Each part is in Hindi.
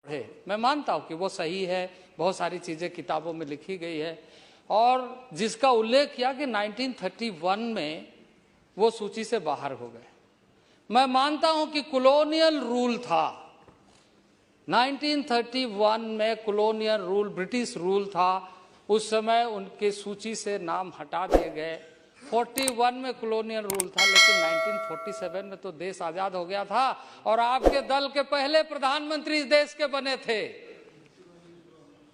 है। मैं मानता हूं कि वो सही है, बहुत सारी चीजें किताबों में लिखी गई है, और जिसका उल्लेख किया कि 1931 में वो सूची से बाहर हो गए। मैं मानता हूं कि कॉलोनियल रूल था, 1931 में कॉलोनियल रूल, ब्रिटिश रूल था, उस समय उनके सूची से नाम हटा दिए गए। 41 में कॉलोनियल रूल था, लेकिन 1947 में तो देश आजाद हो गया था, और आपके दल के पहले प्रधानमंत्री इस देश के बने थे।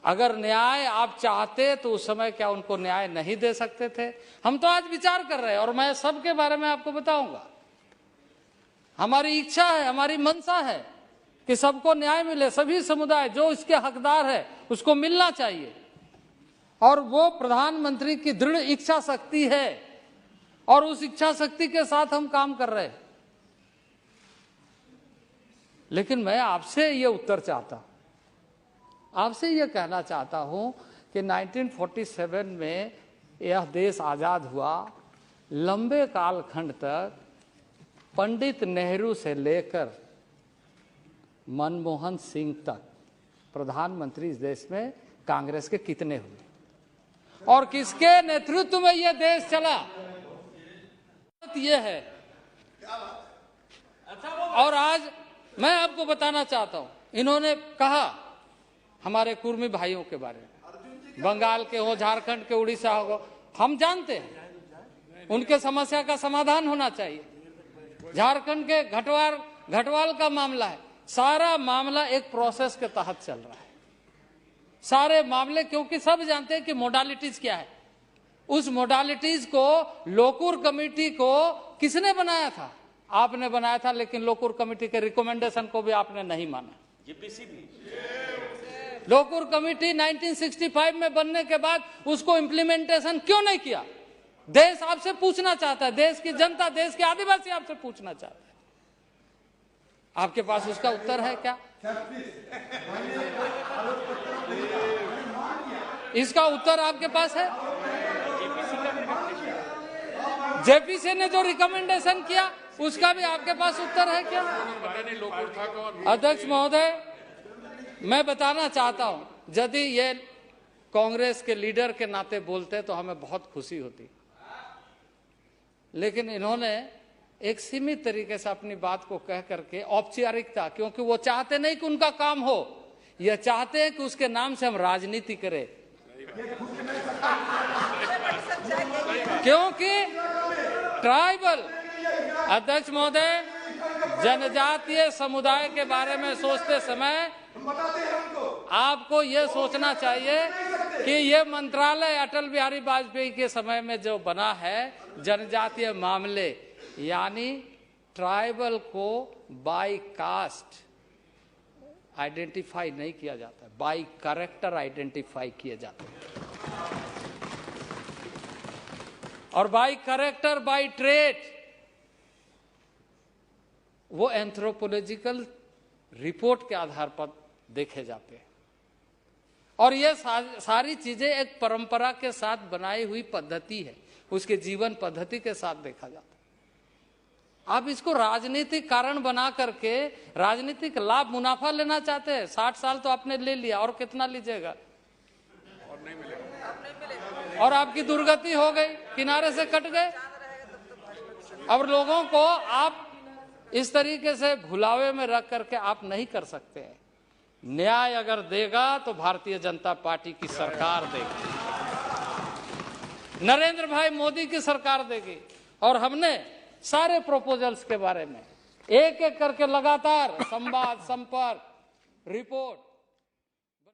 अगर न्याय आप चाहते तो उस समय क्या उनको न्याय नहीं दे सकते थे? हम तो आज विचार कर रहे हैं, और मैं सबके बारे में आपको बताऊंगा। हमारी इच्छा है, हमारी मंशा है कि सबको न्याय मिले, सभी समुदाय जो इसके हकदार है उसको मिलना चाहिए, और वो प्रधानमंत्री की दृढ़ इच्छा शक्ति है, और उस इच्छा शक्ति के साथ हम काम कर रहे हैं। लेकिन मैं आपसे ये उत्तर चाहता हूं, आपसे ये कहना चाहता हूं कि 1947 में यह देश आजाद हुआ, लंबे कालखंड तक पंडित नेहरू से लेकर मनमोहन सिंह तक प्रधानमंत्री इस देश में कांग्रेस के कितने हुए, और किसके नेतृत्व में यह देश चला? ये है। और आज मैं आपको बताना चाहता हूं, इन्होंने कहा हमारे कुर्मी भाइयों के बारे में, बंगाल के हो, झारखंड के, उड़ीसा हो, हम जानते हैं उनके समस्या का समाधान होना चाहिए। झारखंड के घटवाल का मामला है, सारा मामला एक प्रोसेस के तहत चल रहा है, सारे मामले, क्योंकि सब जानते हैं कि मोडालिटीज क्या है। उस मोडालिटीज को, लोकूर कमेटी को किसने बनाया था? आपने बनाया था, लेकिन लोकूर कमेटी के रिकमेंडेशन को भी आपने नहीं माना। लोकूर कमेटी 1965 में बनने के बाद उसको इम्प्लीमेंटेशन क्यों नहीं किया? देश आपसे पूछना चाहता है, देश की जनता, देश के आदिवासी आपसे पूछना चाहता है। आपके पास उसका उत्तर है क्या? इसका उत्तर आपके पास है? जेपीसी ने जो रिकमेंडेशन किया उसका भी आपके पास उत्तर है क्या? अध्यक्ष महोदय, मैं बताना चाहता हूं, यदि ये कांग्रेस के लीडर के नाते बोलते तो हमें बहुत खुशी होती, लेकिन इन्होंने एक सीमित तरीके से अपनी बात को कह करके औपचारिकता, क्योंकि वो चाहते नहीं कि उनका काम हो, ये चाहते हैं कि उसके नाम से हम राजनीति करें, क्योंकि ट्राइबल, अध्यक्ष महोदय, जनजातीय समुदाय के बारे में सोचते समय आपको यह सोचना चाहिए कि यह मंत्रालय अटल बिहारी वाजपेयी के समय में जो बना है, जनजातीय मामले, यानी ट्राइबल को बाय कास्ट आइडेंटिफाई नहीं किया जाता, बाय कैरेक्टर आइडेंटिफाई किए जाते हैं, और बाय कैरेक्टर, बाय ट्रेट, वो एंथ्रोपोलॉजिकल रिपोर्ट के आधार पर देखे जाते हैं। और ये सारी चीजें एक परंपरा के साथ बनाई हुई पद्धति है, उसके जीवन पद्धति के साथ देखा जाता है। आप इसको राजनीतिक कारण बना करके राजनीतिक लाभ, मुनाफा लेना चाहते हैं। 60 साल तो आपने ले लिया, और कितना लीजिएगा? और नहीं मिलेगा। और आपकी दुर्गति हो गई, किनारे से कट गए। अब लोगों को आप इस तरीके से भुलावे में रख करके आप नहीं कर सकते हैं। न्याय अगर देगा तो भारतीय जनता पार्टी की सरकार देगी, नरेंद्र भाई मोदी की सरकार देगी। और हमने सारे प्रपोजल्स के बारे में एक एक करके लगातार संवाद, संपर्क, रिपोर्ट